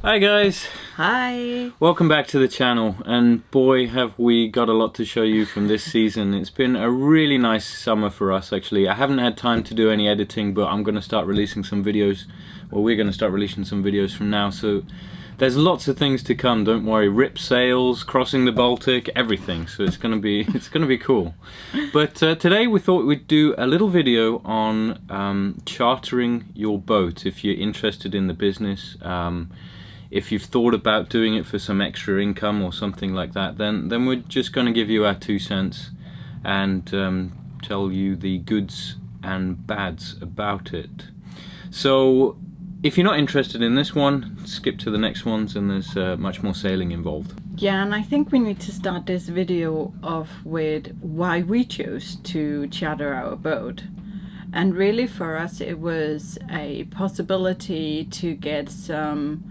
Hi guys, Hi. welcome back to the channel, and boy have we got a lot to show you from this season. It's been a really nice summer for us actually. I haven't had time to do any editing, but I'm going to start releasing some videos, or we're going to start releasing some videos from now, so there's lots of things to come, don't worry. Rip sails, crossing the Baltic, everything, so it's going to be cool. But today we thought we'd do a little video on chartering your boat if you're interested in the business. If you've thought about doing it for some extra income or something like that, then we're just going to give you our 2 cents and tell you the goods and bads about it. So if you're not interested in this one, skip to the next ones, and there's much more sailing involved. Yeah, and I think we need to start this video off with why we chose to charter our boat. And really for us it was a possibility to get some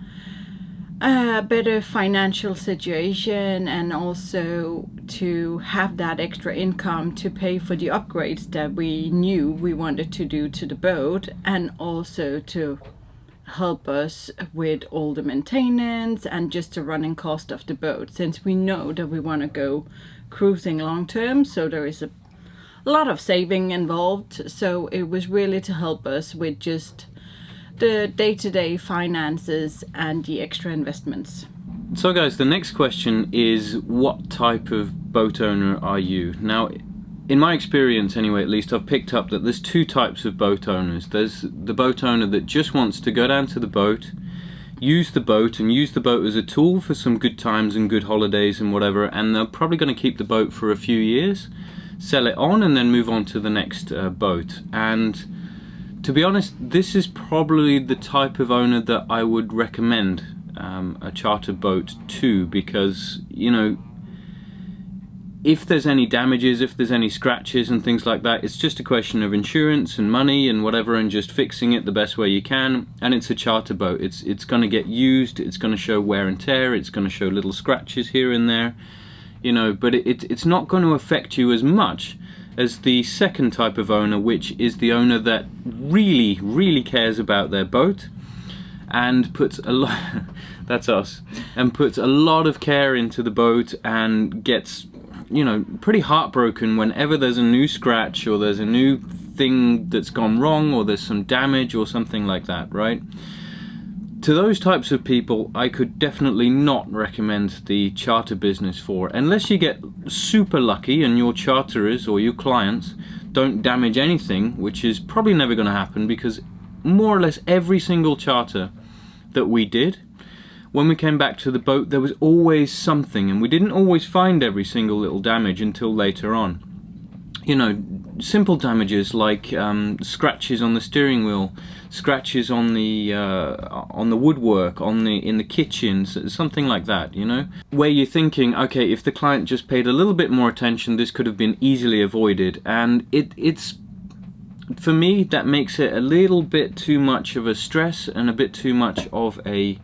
better financial situation, and also to have that extra income to pay for the upgrades that we knew we wanted to do to the boat, and also to help us with all the maintenance and just the running cost of the boat, since we know that we want to go cruising long term, so there is a lot of saving involved. So it was really to help us with just the day-to-day finances and the extra investments. So guys, the next question is, what type of boat owner are you? Now, in my experience anyway, at least, I've picked up that there's 2 types of boat owners. There's the boat owner that just wants to go down to the boat, use the boat as a tool for some good times and good holidays and whatever, and they're probably going to keep the boat for a few years, sell it on, and then move on to the next boat. And to be honest, this is probably the type of owner that I would recommend a charter boat to, because, you know, if there's any damages, if there's any scratches and things like that, it's just a question of insurance and money and whatever, and just fixing it the best way you can. And it's a charter boat. It's going to get used, it's going to show wear and tear, it's going to show little scratches here and there, you know, but it's not going to affect you as much as the second type of owner, which is the owner that really cares about their boat and puts a lot that's us, and puts a lot of care into the boat, and gets, you know, pretty heartbroken whenever there's a new scratch, or there's a new thing that's gone wrong, or there's some damage or something like that, right? To those types of people, I could definitely not recommend the charter business for, unless you get super lucky and your charterers or your clients don't damage anything, which is probably never going to happen, because more or less every single charter that we did, when we came back to the boat, there was always something, and we didn't always find every single little damage until later on. You know, simple damages like scratches on the steering wheel, scratches on the woodwork, in the kitchen, something like that, you know, where you're thinking, okay, if the client just paid a little bit more attention, this could have been easily avoided. And it's, for me, that makes it a little bit too much of a stress and a bit too much of a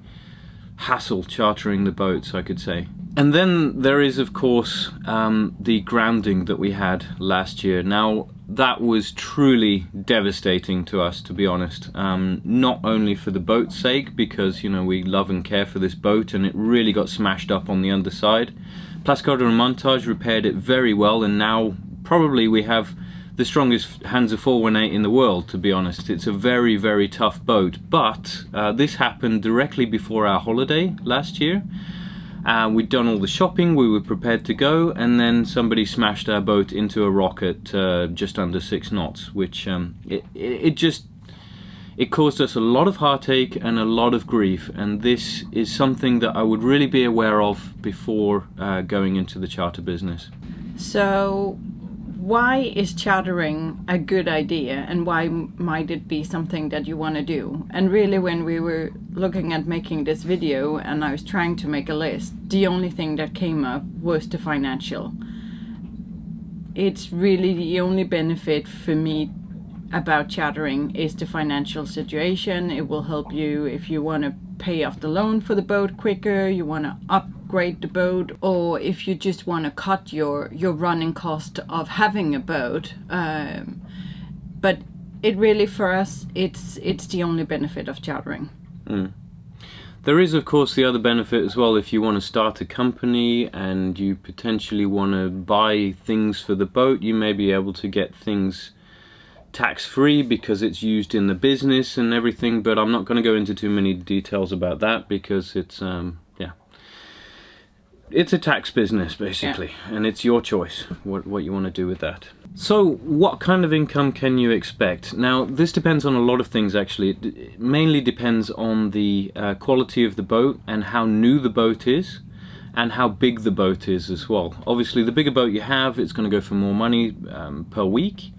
hassle chartering the boats, I could say. And then there is, of course, the grounding that we had last year. Now, that was truly devastating to us, to be honest. Not only for the boat's sake, because, you know, we love and care for this boat, and it really got smashed up on the underside. Plascada and Montage repaired it very well, and now probably we have the strongest Hansa 418 in the world, to be honest. It's a very tough boat, but this happened directly before our holiday last year. We'd done all the shopping, we were prepared to go, and then somebody smashed our boat into a rock at just under 6 knots, which it caused us a lot of heartache and a lot of grief, and this is something that I would really be aware of before going into the charter business. So why is chartering a good idea, and why might it be something that you want to do? And really, when we were looking at making this video and I was trying to make a list, the only thing that came up was the financial. It's really the only benefit for me about chartering is the financial situation. It will help you if you want to pay off the loan for the boat quicker, you want to upgrade the boat, or if you just want to cut your running cost of having a boat. But it really, for us, it's the only benefit of chartering. There is, of course, the other benefit as well. If you want to start a company and you potentially want to buy things for the boat, you may be able to get things tax-free because it's used in the business and everything, but I'm not going to go into too many details about that because it's it's a tax business basically, and it's your choice what you want to do with that. So what kind of income can you expect? Now this depends on a lot of things actually. It mainly depends on the quality of the boat and how new the boat is and how big the boat is as well. Obviously the bigger boat you have, it's going to go for more money per week.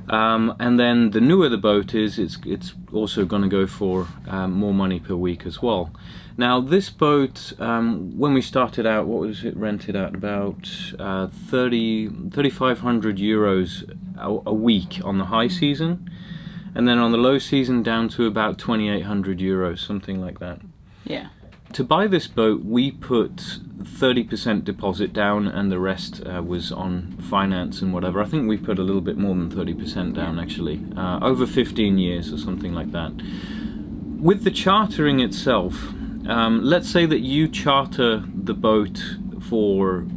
And then the newer the boat is, it's also going to go for more money per week as well. Now this boat, when we started out, what was it rented at? About 3,500 euros a week on the high season, and then on the low season down to about 2,800 euros, something like that. Yeah. To buy this boat, we put 30% deposit down, and the rest was on finance and whatever. I think we put a little bit more than 30% down actually, over 15 years or something like that. With the chartering itself, let's say that you charter the boat for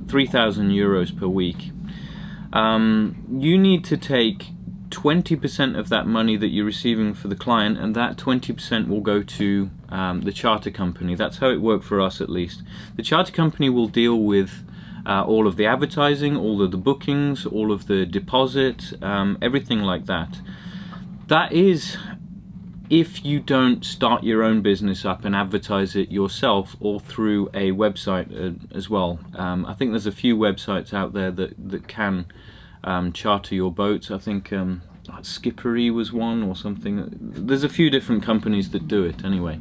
3,000 euros per week. You need to take 20% of that money that you're receiving for the client, and that 20% will go to the charter company. That's how it worked for us, at least. The charter company will deal with all of the advertising, all of the bookings, all of the deposit, everything like that. That is if you don't start your own business up and advertise it yourself or through a website as well. I think there's a few websites out there that can charter your boats. I think Skippery was one or something. There's a few different companies that do it anyway.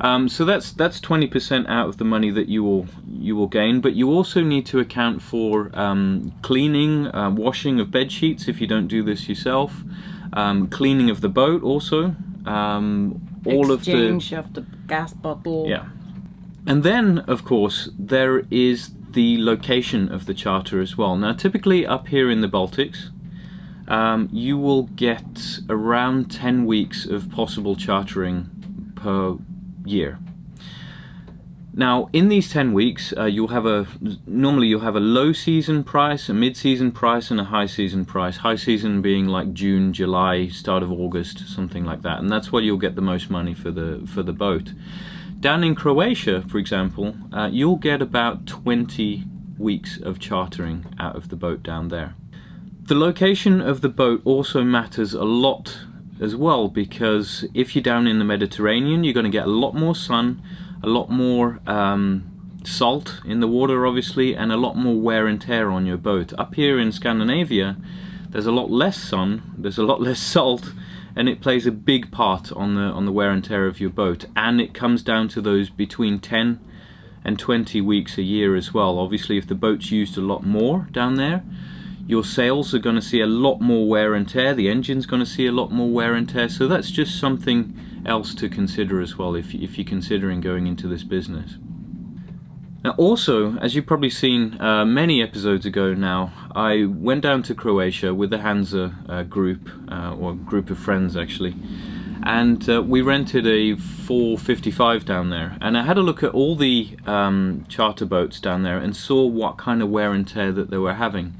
So that's 20% out of the money that you will gain, but you also need to account for cleaning, washing of bed sheets if you don't do this yourself, cleaning of the boat also, all exchange of the gas bottle. Yeah. And then of course there is the location of the charter as well. Now typically up here in the Baltics, you will get around 10 weeks of possible chartering per year. Now in these 10 weeks normally you'll have a low season price, a mid-season price, and a high season price. High season being like June, July, start of August, something like that, and that's where you'll get the most money for the boat. Down in Croatia, for example, you'll get about 20 weeks of chartering out of the boat down there. The location of the boat also matters a lot as well, because if you're down in the Mediterranean, you're going to get a lot more sun, a lot more salt in the water obviously, and a lot more wear and tear on your boat. Up here in Scandinavia, there's a lot less sun, there's a lot less salt, and it plays a big part on the wear and tear of your boat, and it comes down to those between 10 and 20 weeks a year as well. Obviously if the boat's used a lot more down there, your sails are going to see a lot more wear and tear, the engine's going to see a lot more wear and tear, so that's just something else to consider as well if you're considering going into this business. Now also, as you've probably seen many episodes ago now, I went down to Croatia with the Hansa group, or group of friends actually, and we rented a 455 down there, and I had a look at all the charter boats down there and saw what kind of wear and tear that they were having.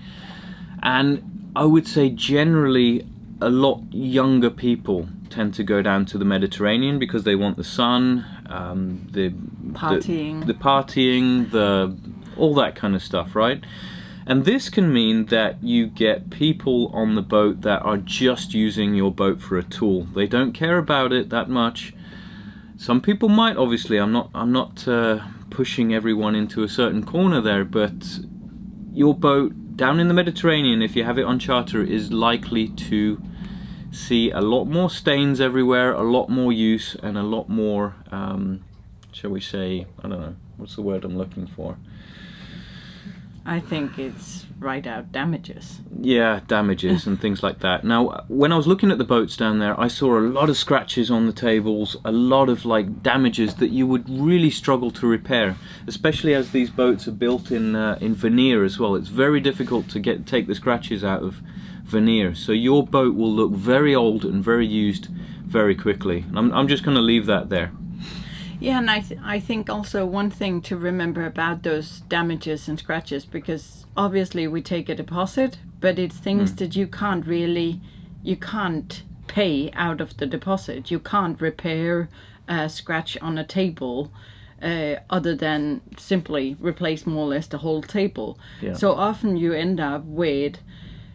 And I would say generally a lot younger people tend to go down to the Mediterranean because they want the sun, the partying, all that kind of stuff, right? And this can mean that you get people on the boat that are just using your boat for a tool. They don't care about it that much. Some people might, obviously. I'm not pushing everyone into a certain corner there, but your boat down in the Mediterranean, if you have it on charter, is likely to see a lot more stains everywhere, a lot more use, and a lot more, shall we say, I don't know, what's the word I'm looking for? I think it's right out damages. Yeah, damages and things like that. Now, when I was looking at the boats down there, I saw a lot of scratches on the tables, a lot of like damages that you would really struggle to repair, especially as these boats are built in veneer as well. It's very difficult to take the scratches out of veneer, so your boat will look very old and very used very quickly. I'm just going to leave that there. Yeah, and I think also one thing to remember about those damages and scratches, because obviously we take a deposit, but it's things that you can't pay out of the deposit. You can't repair a scratch on a table other than simply replace more or less the whole table. Yeah. So often you end up with,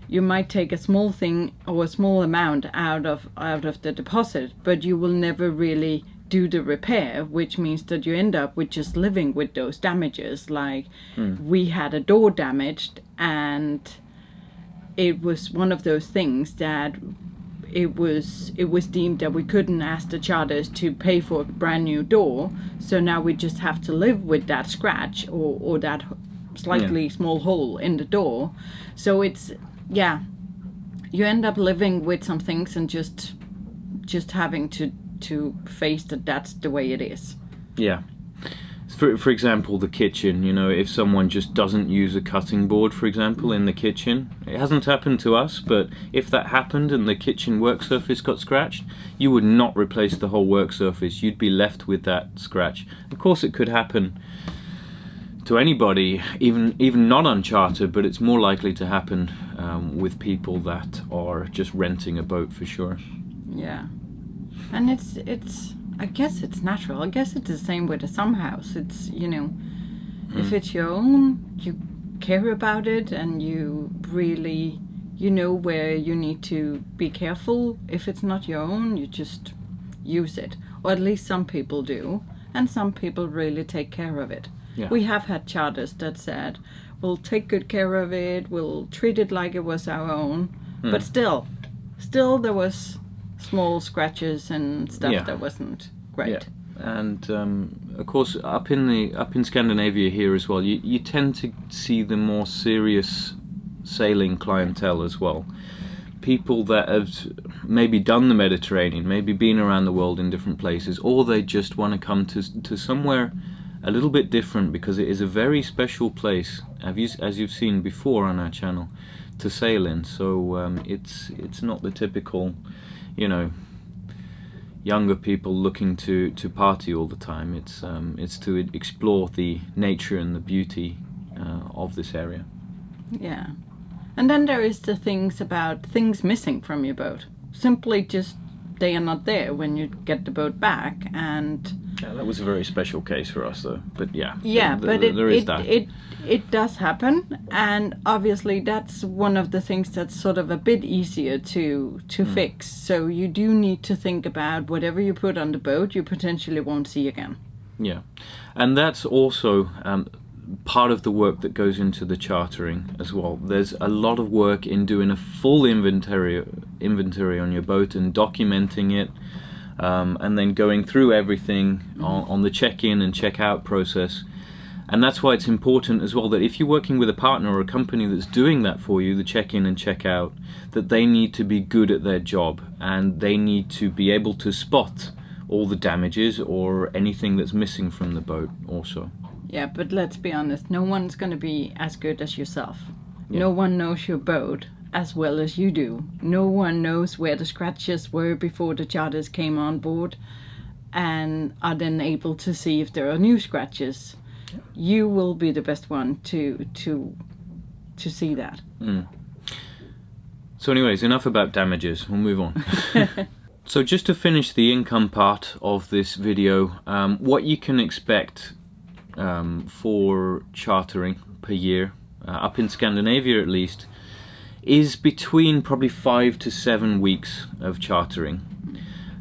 you might take a small thing or a small amount out of the deposit, but you will never really do the repair, which means that you end up with just living with those damages. Like we had a door damaged, and it was one of those things that it was deemed that we couldn't ask the charters to pay for a brand new door, so now we just have to live with that scratch or that slightly small hole in the door. So it's, yeah, you end up living with some things and just having to face that that's the way it is. Yeah. For example, the kitchen, you know, if someone just doesn't use a cutting board, for example, in the kitchen, it hasn't happened to us, but if that happened and the kitchen work surface got scratched, you would not replace the whole work surface. You'd be left with that scratch. Of course, it could happen to anybody, even not on charter, but it's more likely to happen with people that are just renting a boat, for sure. Yeah. And it's I guess it's natural. I guess it's the same with a summer house. It's, you know, if it's your own, you care about it and you really, you know where you need to be careful. If it's not your own, you just use it. Or at least some people do. And some people really take care of it. Yeah. We have had charters that said, we'll take good care of it, we'll treat it like it was our own. But still there was small scratches and stuff that wasn't great. Yeah. And of course, up in Scandinavia here as well, you tend to see the more serious sailing clientele as well. People that have maybe done the Mediterranean, maybe been around the world in different places, or they just want to come to somewhere a little bit different, because it is a very special place, as you've seen before on our channel, to sail in. So it's not the typical, you know, younger people looking to party all the time. It's to explore the nature and the beauty of this area. Yeah. And then there is the things about things missing from your boat. Simply just they are not there when you get the boat back. And yeah, that was a very special case for us, though. But yeah, but there is that. It does happen, and obviously that's one of the things that's sort of a bit easier to fix. So you do need to think about whatever you put on the boat, you potentially won't see again. Yeah, and that's also part of the work that goes into the chartering as well. There's a lot of work in doing a full inventory on your boat and documenting it, and then going through everything on the check-in and check-out process. And that's why it's important as well that if you're working with a partner or a company that's doing that for you, the check-in and check-out, that they need to be good at their job, and they need to be able to spot all the damages or anything that's missing from the boat also. Yeah, but let's be honest, no one's going to be as good as yourself. Yeah. No one knows your boat as well as you do. No one knows where the scratches were before the charters came on board and are then able to see if there are new scratches. You will be the best one to see that. So anyways, enough about damages, we'll move on. So just to finish the income part of this video, what you can expect for chartering per year, up in Scandinavia at least, is between probably 5 to 7 weeks of chartering.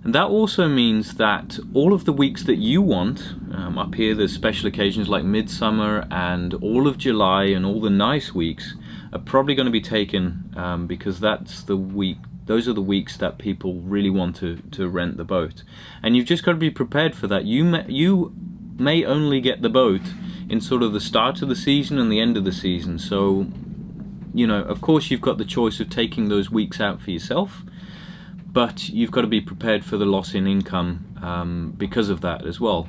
And that also means that all of the weeks that you want, up here there's special occasions like midsummer and all of July and all the nice weeks, are probably going to be taken because those are the weeks that people really want to rent the boat. And you've just got to be prepared for that. You may only get the boat in sort of the start of the season and the end of the season. So, you know, of course you've got the choice of taking those weeks out for yourself, but you've got to be prepared for the loss in income because of that as well.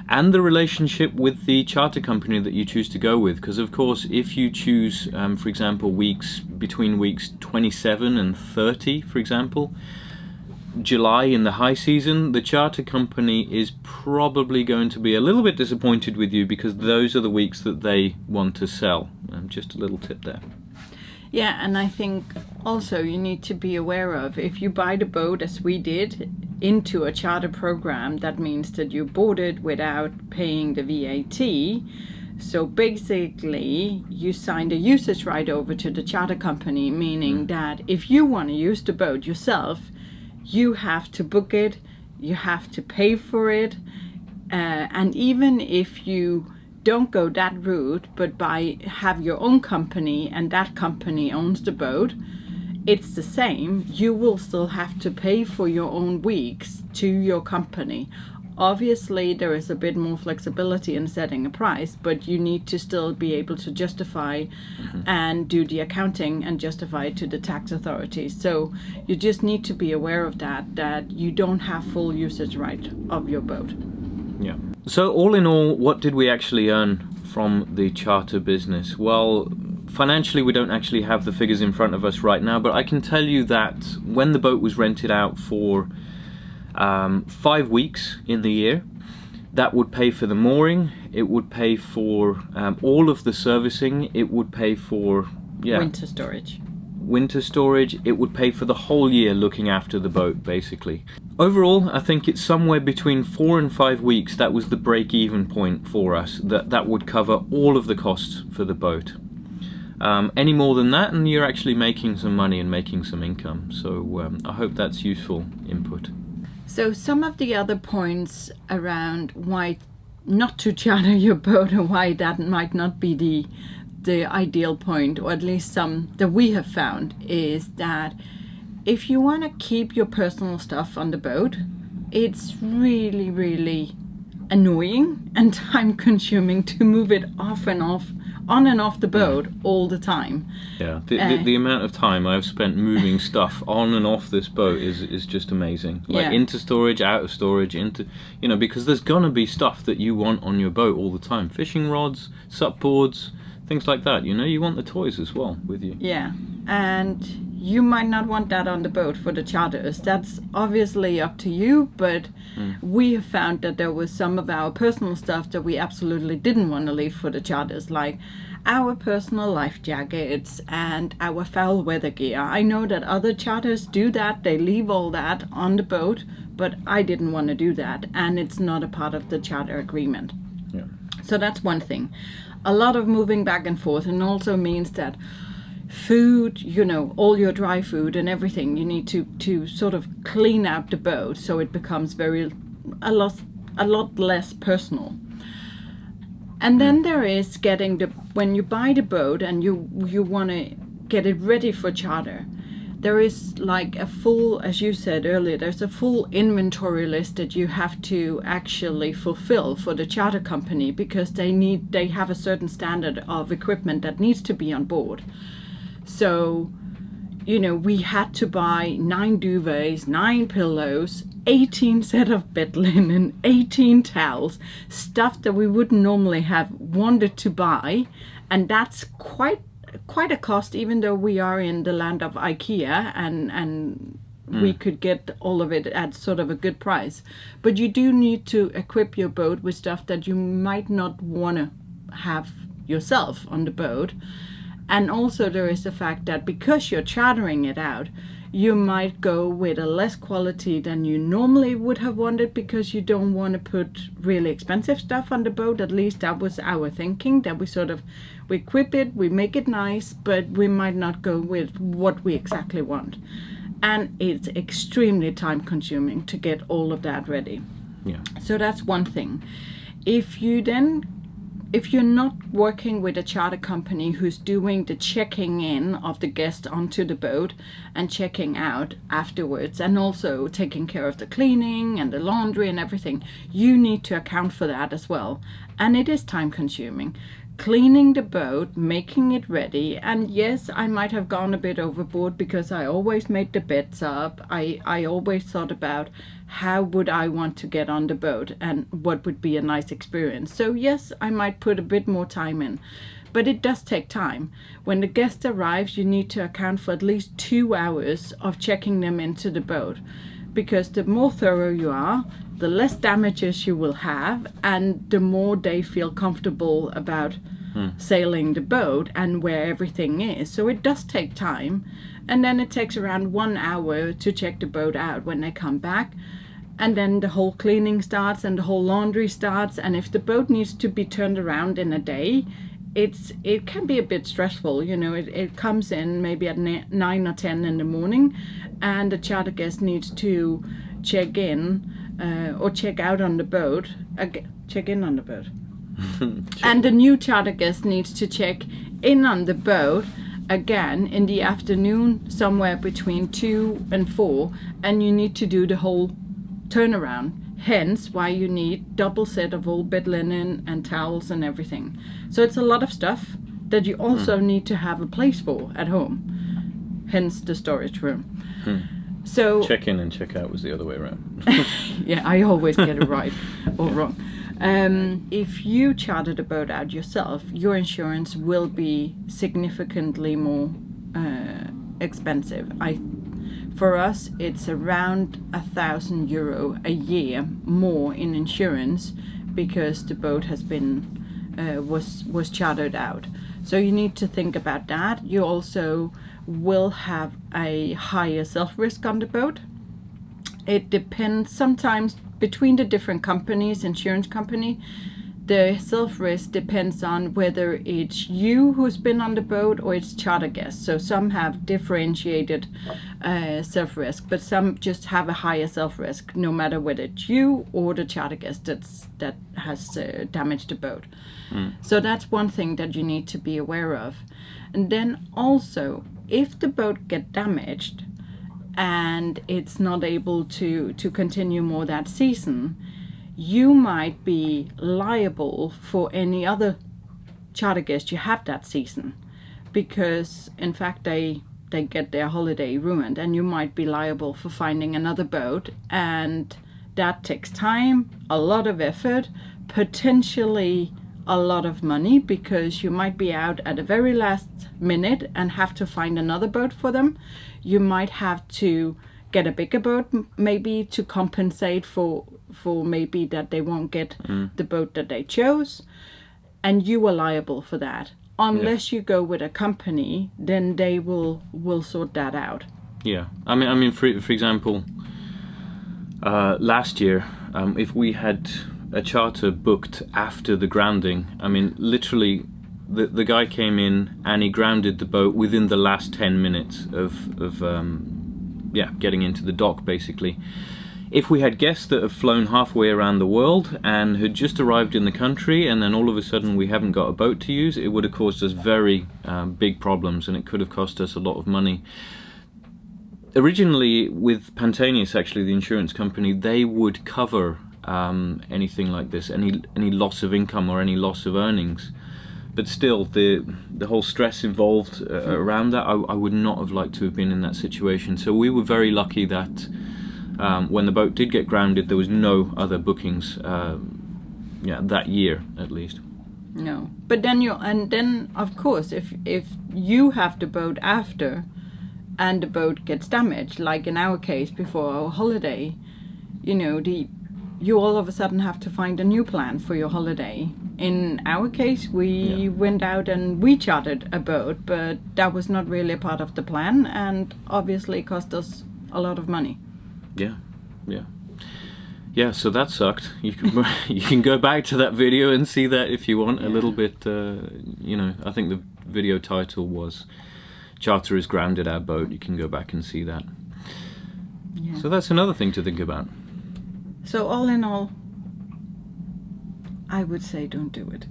And the relationship with the charter company that you choose to go with, because of course if you choose, for example, between weeks 27 and 30, for example, July in the high season, the charter company is probably going to be a little bit disappointed with you, because those are the weeks that they want to sell. Just a little tip there. Yeah, and I think also you need to be aware of, if you buy the boat as we did into a charter program, that means that you bought it without paying the VAT. So basically you signed a usage right over to the charter company, meaning that if you want to use the boat yourself, you have to book it, you have to pay for it, and even if you don't go that route, but have your own company and that company owns the boat, it's the same. You will still have to pay for your own weeks to your company. Obviously, there is a bit more flexibility in setting a price, but you need to still be able to justify and do the accounting and justify it to the tax authorities. So you just need to be aware of that you don't have full usage right of your boat. Yeah. So all in all, what did we actually earn from the charter business? Well, financially we don't actually have the figures in front of us right now, but I can tell you that when the boat was rented out for 5 weeks in the year, that would pay for the mooring, it would pay for all of the servicing, it would pay for winter storage, it would pay for the whole year looking after the boat, basically. Overall, I think it's somewhere between 4 and 5 weeks. That was the break-even point for us. That would cover all of the costs for the boat. Any more than that, and you're actually making some money and making some income. So I hope that's useful input. So some of the other points around why not to charter your boat, or why that might not be the ideal point, or at least some that we have found, is that if you want to keep your personal stuff on the boat, it's really, really annoying and time consuming to move it on and off the boat all the time. Yeah, the amount of time I've spent moving stuff on and off this boat is just amazing. Like into storage, out of storage, because there's gonna be stuff that you want on your boat all the time. Fishing rods, sup boards, things like that. You want the toys as well with you. Yeah, and you might not want that on the boat for the charters. That's obviously up to you, but we have found that there was some of our personal stuff that we absolutely didn't want to leave for the charters, like our personal life jackets and our foul weather gear. I know that other charters do that, they leave all that on the boat, but I didn't want to do that, and it's not a part of the charter agreement. Yeah. So that's one thing. A lot of moving back and forth, and also means that food, all your dry food and everything, you need to sort of clean out the boat so it becomes a lot less personal. And then there is when you buy the boat and you want to get it ready for charter, there is like a full, as you said earlier, there's a full inventory list that you have to actually fulfill for the charter company, because they have a certain standard of equipment that needs to be on board. So, we had to buy 9 duvets, 9 pillows, 18 set of bed linen, 18 towels, stuff that we wouldn't normally have wanted to buy. And that's quite a cost, even though we are in the land of IKEA and we could get all of it at sort of a good price. But you do need to equip your boat with stuff that you might not want to have yourself on the boat. And also there is the fact that because you're chartering it out, you might go with a less quality than you normally would have wanted, because you don't want to put really expensive stuff on the boat. At least that was our thinking, that we equip it, we make it nice, but we might not go with what we exactly want. And it's extremely time consuming to get all of that ready. Yeah. So that's one thing. If you're not working with a charter company who's doing the checking in of the guest onto the boat and checking out afterwards, and also taking care of the cleaning and the laundry and everything, you need to account for that as well. And it is time consuming. Cleaning the boat, making it ready, and yes, I might have gone a bit overboard, because I always made the beds up. I always thought about how would I want to get on the boat and what would be a nice experience. So yes, I might put a bit more time in, but it does take time. When the guest arrives, you need to account for at least 2 hours of checking them into the boat, because the more thorough you are, the less damages you will have, and the more they feel comfortable about sailing the boat and where everything is. So it does take time, and then it takes around 1 hour to check the boat out when they come back, and then the whole cleaning starts and the whole laundry starts. And if the boat needs to be turned around in a day, it can be a bit stressful. You know, it comes in maybe at 9 or 10 in the morning, and the charter guest needs to check in or check out on the boat, check in on the boat. And the new charter guest needs to check in on the boat again in the afternoon, somewhere between 2 and 4, and you need to do the whole turnaround. Hence why you need double set of all bed linen and towels and everything. So it's a lot of stuff that you also need to have a place for at home. Hence the storage room. So check in and check out was the other way around. Yeah, I always get it right or wrong. If you charter the boat out yourself, your insurance will be significantly more expensive. For us, it's around €1,000 a year more in insurance because the boat has been was chartered out. So you need to think about that. You also will have a higher self-risk on the boat. It depends sometimes between the different companies, insurance company. The self-risk depends on whether it's you who's been on the boat or it's charter guests. So some have differentiated self-risk, but some just have a higher self-risk, no matter whether it's you or the charter guest that has damaged the boat. So that's one thing that you need to be aware of. And then also, if the boat get damaged and it's not able to continue more that season, you might be liable for any other charter guest you have that season, because in fact they get their holiday ruined, and you might be liable for finding another boat, and that takes time, a lot of effort, potentially a lot of money, because you might be out at the very last minute and have to find another boat for them. You might have to get a bigger boat maybe to compensate for maybe that they won't get the boat that they chose, and you are liable for that. Unless you go with a company, then they will sort that out. Yeah, I mean, for example, last year, if we had a charter booked after the grounding, I mean, literally, the guy came in and he grounded the boat within the last 10 minutes of getting into the dock, basically. If we had guests that have flown halfway around the world and had just arrived in the country, and then all of a sudden we haven't got a boat to use, it would have caused us very big problems, and it could have cost us a lot of money. Originally, with Pantaenius, actually, the insurance company, they would cover anything like this, any loss of income or any loss of earnings. But still, the whole stress involved around that, I would not have liked to have been in that situation. So we were very lucky that when the boat did get grounded, there was no other bookings that year, at least. No, but then of course, if you have the boat after, and the boat gets damaged, like in our case before our holiday, you all of a sudden have to find a new plan for your holiday. In our case, we went out and we chartered a boat, but that was not really a part of the plan, and obviously cost us a lot of money. Yeah, so that sucked. You can go back to that video and see that if you want a little bit. I think the video title was "Charter has grounded our boat." You can go back and see that. Yeah. So that's another thing to think about. So all in all, I would say don't do it.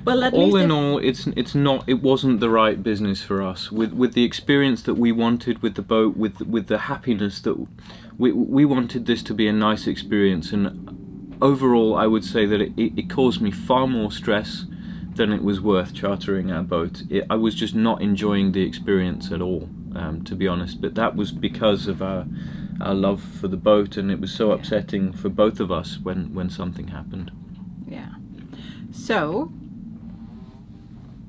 Well, at all least in all, it wasn't the right business for us. With the experience that we wanted with the boat, with the happiness that we wanted this to be a nice experience, and overall I would say that it caused me far more stress than it was worth chartering our boat. I was just not enjoying the experience at all, to be honest. But that was because of our love for the boat, and it was so upsetting for both of us when something happened. Yeah. So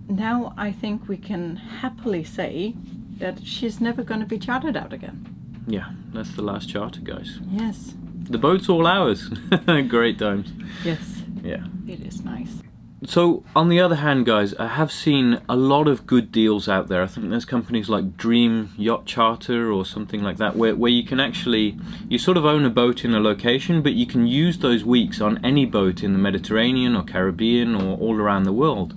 now I think we can happily say that she's never going to be chartered out again. yeah, that's the last charter, guys. Yes. The boat's all ours. Great times. Yes. Yeah. It is nice. So, on the other hand, guys, I have seen a lot of good deals out there. I think there's companies like Dream Yacht Charter or something like that, where you can actually, you sort of own a boat in a location, but you can use those weeks on any boat in the Mediterranean or Caribbean or all around the world.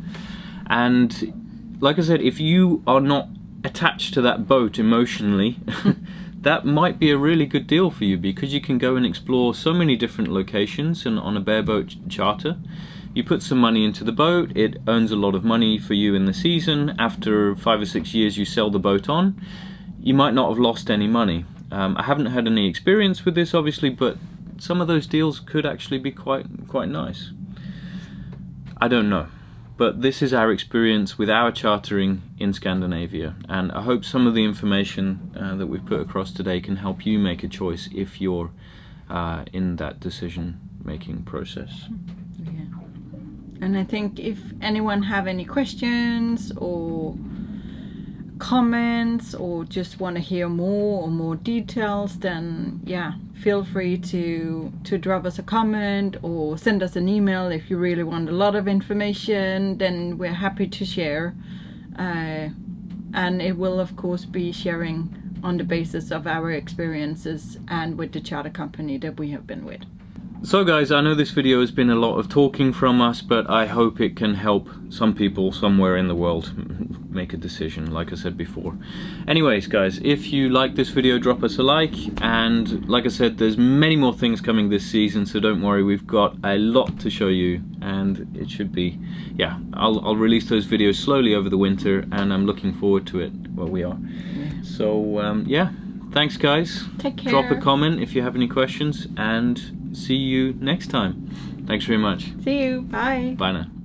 And like I said, if you are not attached to that boat emotionally, that might be a really good deal for you, because you can go and explore so many different locations and on a bareboat charter. You put some money into the boat, it earns a lot of money for you in the season. After 5 or 6 years you sell the boat on. You might not have lost any money. I haven't had any experience with this obviously, but some of those deals could actually be quite nice. I don't know, but this is our experience with our chartering in Scandinavia, and I hope some of the information that we've put across today can help you make a choice if you're in that decision making process. And I think if anyone have any questions or comments or just want to hear more or more details, then yeah, feel free to drop us a comment or send us an email. If you really want a lot of information, then we're happy to share. And it will of course be sharing on the basis of our experiences and with the charter company that we have been with. So guys, I know this video has been a lot of talking from us, but I hope it can help some people somewhere in the world make a decision, like I said before. Anyways guys, if you like this video, drop us a like, and like I said, there's many more things coming this season, so don't worry, we've got a lot to show you, and it should be, yeah, I'll release those videos slowly over the winter, and I'm looking forward to it. Well, we are. Yeah. So yeah, thanks guys. Take care. Drop a comment if you have any questions, and see you next time. Thanks very much. See you. Bye. Bye now.